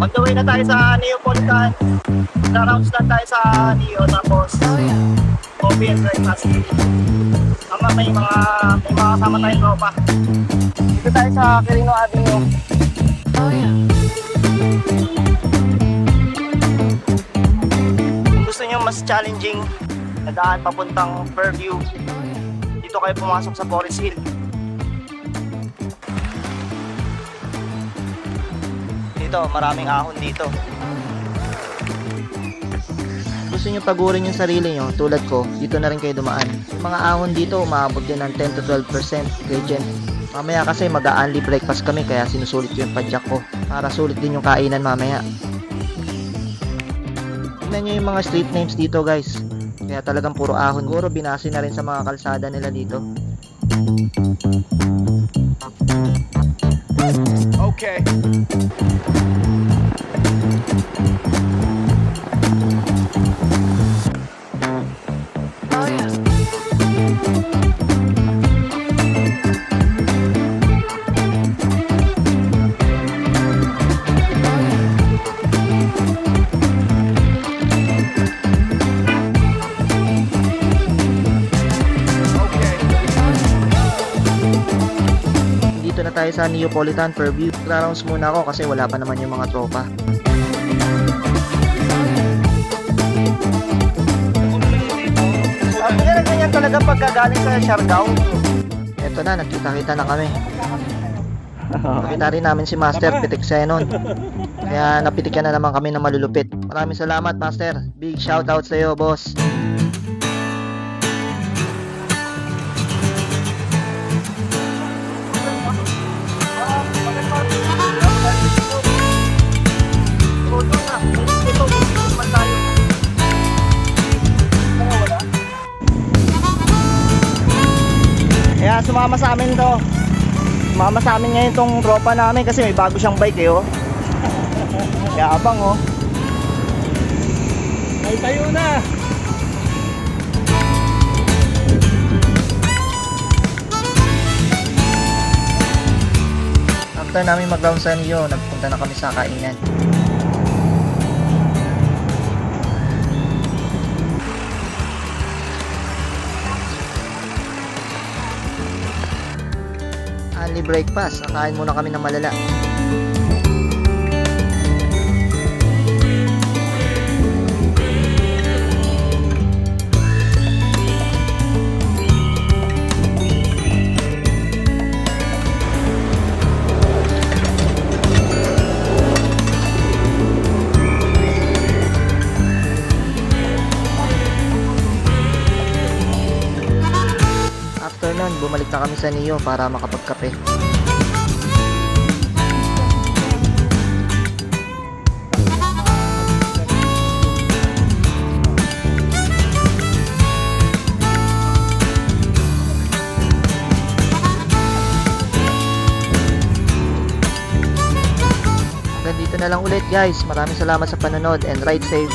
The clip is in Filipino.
On the way na tayo sa Neapolitan. Rounds lang tayo sa Neo, tapos coffee and breakfast. Ama, may mga kasama tayong tropa. Dito tayo sa Quirino Avenue. Kung gusto nyo mas challenging na daan papuntang Fairview, dito kayo pumasok sa Forest Hill. Dito, maraming ahon dito. Gusto nyo pagurin yung sarili nyo, tulad ko, dito na rin kayo dumaan. Yung mga ahon dito, umaabot din ng 10 to 12% gradient. Mamaya kasi mag-a-only breakfast kami, kaya sinusulit ko yung padyak ko para sulit din yung kainan mamaya. Tingnan nyo yung mga street names dito, guys. Kaya talagang puro ahon. Siguro binase na rin sa mga kalsada nila dito. Okay. Dito na tayo sa Neapolitan Fairview. Rounds muna ako kasi wala pa naman yung mga tropa. Ganyan talaga pagkagaling sa Siargao. Eto na, nagkita-kita na kami. Nakita rin namin si Master Pitik Xenon. Kaya napitikan na naman kami na malulupit. Maraming salamat, Master. Big shoutout sa iyo, boss. Kaya sumama sa amin to. Sumama sa amin ngayon tong tropa namin kasi may bago siyang bike eh, oh. Kaya abang, oh. Ay, tayo na! After namin mag-round sa Neo, nagpunta na kami sa kainan. Only breakfast, kakain muna kami ng malala. After nun, bumalik na kami sa Neo para makapagkape. Hanggang dito na lang ulit, guys. Maraming salamat sa panonood and ride safe.